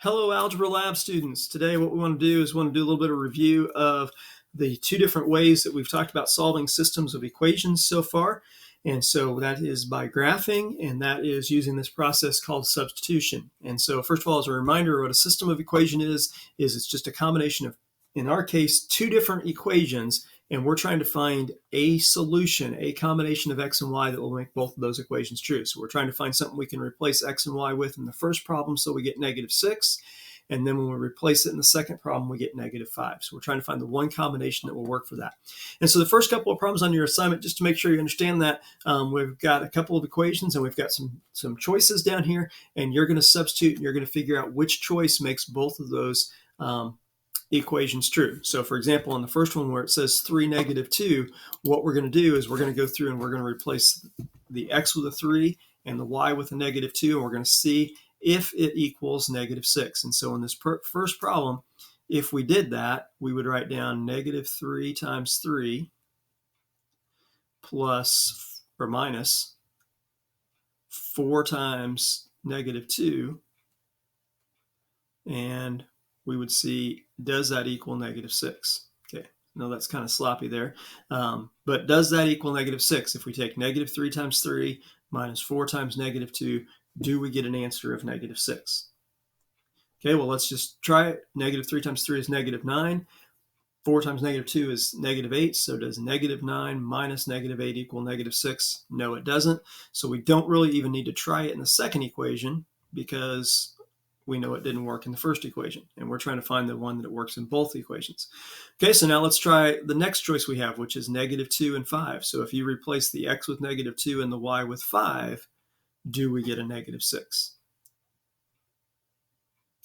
Hello, Algebra Lab students. Today what we want to do is a little bit of review of the two different ways that we've talked about solving systems of equations so far. And so that is by graphing, and that is using this process called substitution. And so first of all, as a reminder, what a system of equation is it's just a combination of, in our case, two different equations, and we're trying to find a solution, a combination of x and y that will make both of those equations true. So we're trying to find something we can replace x and y with in the first problem, so we get -6. And then when we replace it in the second problem, we get -5. So we're trying to find the one combination that will work for that. And so the first couple of problems on your assignment, just to make sure you understand that, we've got a couple of equations and we've got some choices down here, and you're going to substitute and you're going to figure out which choice makes both of those equations true. So for example, on the first one where it says 3, -2, what we're going to do is we're going to go through and we're going to replace the x with a 3 and the y with a -2, and we're going to see if it equals -6. And so in this first problem, if we did that, we would write down -3 times 3 plus or minus 4 times -2, and we would see, does that equal -6? Okay, no, that's kind of sloppy there. But does that equal -6? If we take -3 times 3 minus 4 times -2, do we get an answer of -6? Okay, well, let's just try it. -3 times 3 is -9. 4 times -2 is -8. So does -9 minus -8 equal -6? No, it doesn't. So we don't really even need to try it in the second equation because we know it didn't work in the first equation, and we're trying to find the one that it works in both equations. Okay, so now let's try the next choice we have, which is -2 and 5. So if you replace the x with -2 and the y with 5, do we get a -6?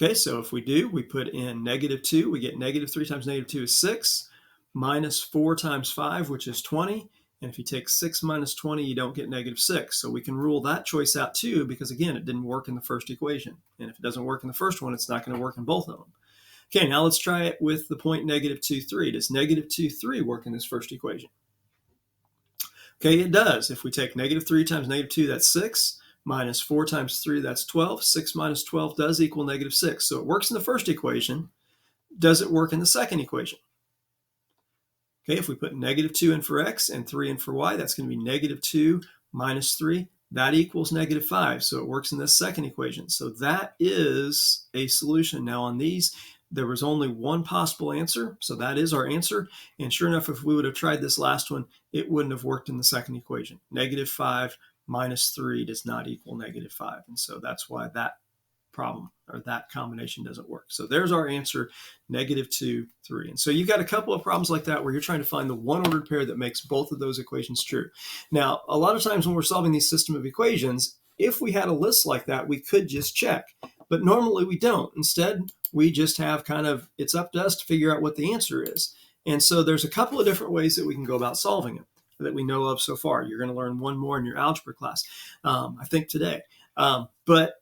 Okay, so if we do, we put in -2, we get -3 times -2 is 6, minus 4 times 5, which is 20. And if you take 6 minus 20, you don't get -6. So we can rule that choice out too, because again, it didn't work in the first equation. And if it doesn't work in the first one, it's not going to work in both of them. Okay, now let's try it with the point -2, 3. Does -2, 3 work in this first equation? Okay, it does. If we take -3 times -2, that's 6. Minus 4 times 3, that's 12. 6 minus 12 does equal -6. So it works in the first equation. Does it work in the second equation? Okay, if we put -2 in for x and 3 in for y, that's going to be -2 minus 3. That equals -5. So it works in this second equation. So that is a solution. Now on these, there was only one possible answer. So that is our answer. And sure enough, if we would have tried this last one, it wouldn't have worked in the second equation. -5 minus 3 does not equal -5. And so that's why that problem or that combination doesn't work. So there's our answer, -2, 3. And so you've got a couple of problems like that where you're trying to find the one ordered pair that makes both of those equations true. Now, a lot of times when we're solving these system of equations, if we had a list like that, we could just check. But normally we don't. Instead, we just have kind of, it's up to us to figure out what the answer is. And so there's a couple of different ways that we can go about solving it that we know of so far. You're going to learn one more in your algebra class, I think today. But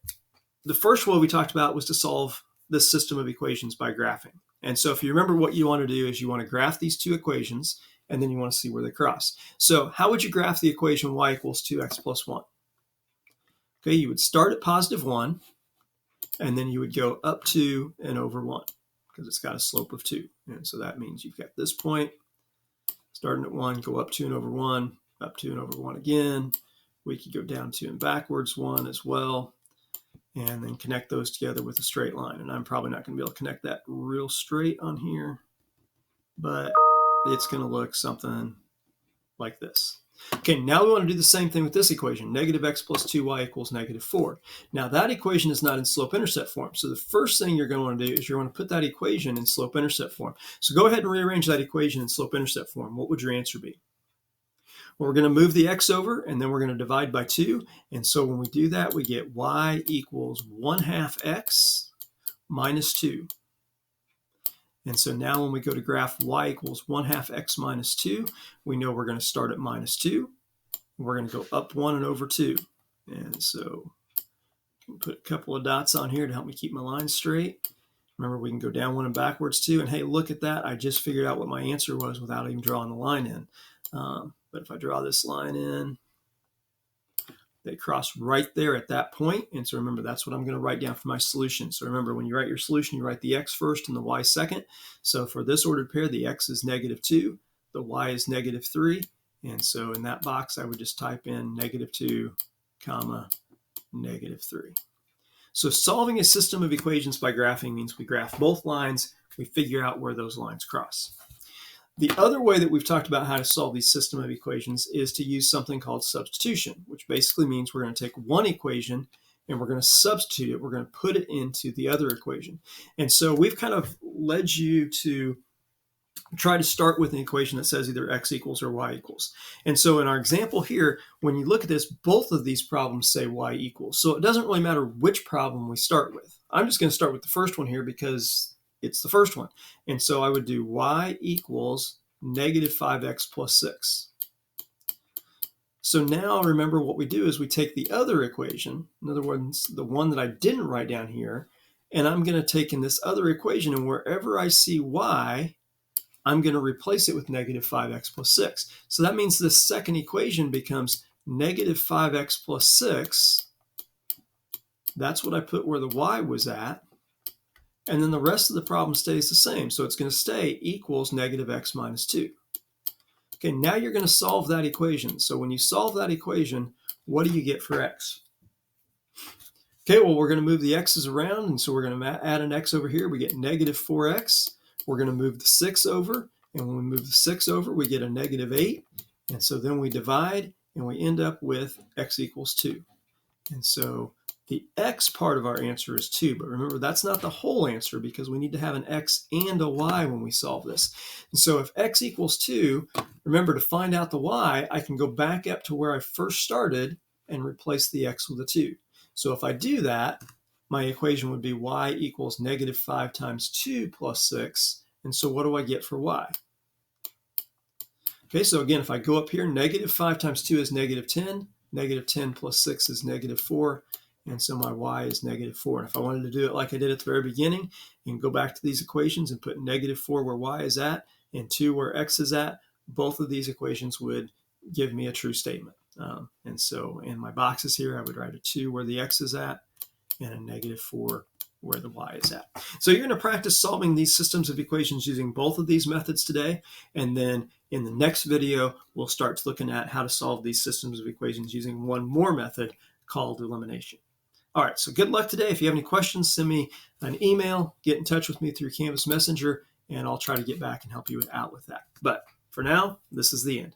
the first one we talked about was to solve this system of equations by graphing. And so if you remember, what you want to do is you want to graph these two equations, and then you want to see where they cross. So how would you graph the equation y equals 2x plus 1? Okay, you would start at +1, and then you would go up 2 and over 1, because it's got a slope of 2. And so that means you've got this point, starting at 1, go up 2 and over 1, up 2 and over 1 again. We could go down 2 and backwards 1 as well, and then connect those together with a straight line. And I'm probably not going to be able to connect that real straight on here, but it's going to look something like this. Okay, now we want to do the same thing with this equation, -x plus 2y equals -4. Now that equation is not in slope-intercept form. So the first thing you're going to want to do is you're going to put that equation in slope-intercept form. So go ahead and rearrange that equation in slope-intercept form. What would your answer be? Well, we're going to move the x over, and then we're going to divide by 2. And so when we do that, we get y equals 1/2 x minus 2. And so now when we go to graph y equals 1/2 x minus 2, we know we're going to start at -2. We're going to go up 1 and over 2. And so I can put a couple of dots on here to help me keep my line straight. Remember, we can go down 1 and backwards 2. And hey, look at that. I just figured out what my answer was without even drawing the line in. But if I draw this line in, They cross right there at that point. And so remember, that's what I'm going to write down for my solution. So remember, when you write your solution, you write the x first and the y second. So for this ordered pair, the x is -2, the y is -3. And so in that box, I would just type in -2, comma, -3. So solving a system of equations by graphing means we graph both lines, we figure out where those lines cross. The other way that we've talked about how to solve these system of equations is to use something called substitution, which basically means we're going to take one equation and we're going to substitute it. We're going to put it into the other equation. And so we've kind of led you to try to start with an equation that says either x equals or y equals. And so in our example here, when you look at this, both of these problems say y equals. So it doesn't really matter which problem we start with. I'm just going to start with the first one here because it's the first one. And so I would do y equals -5x plus 6. So now remember what we do is we take the other equation, in other words, the one that I didn't write down here, and I'm going to take in this other equation, and wherever I see y, I'm going to replace it with -5x plus 6. So that means this second equation becomes -5x plus 6. That's what I put where the y was at. And then the rest of the problem stays the same. So it's going to stay equals -x minus 2. Okay, now you're going to solve that equation. So when you solve that equation, what do you get for x? Okay, well, we're going to move the x's around. And so we're going to add an x over here. We get -4x. We're going to move the 6 over. And when we move the 6 over, we get a -8. And so then we divide, and we end up with x equals 2. And so the x part of our answer is 2, but remember, that's not the whole answer because we need to have an x and a y when we solve this. And so if x equals 2, remember, to find out the y, I can go back up to where I first started and replace the x with a 2. So if I do that, my equation would be y equals -5 times 2 plus 6. And so what do I get for y? Okay, so again, if I go up here, -5 times 2 is -10. -10 plus 6 is -4. And so my y is -4. And if I wanted to do it like I did at the very beginning and go back to these equations and put -4 where y is at and 2 where x is at, both of these equations would give me a true statement. And so in my boxes here, I would write a 2 where the x is at and a -4 where the y is at. So you're going to practice solving these systems of equations using both of these methods today. And then in the next video, we'll start looking at how to solve these systems of equations using one more method called elimination. All right, so good luck today. If you have any questions, send me an email, get in touch with me through Canvas Messenger, and I'll try to get back and help you out with that. But for now, this is the end.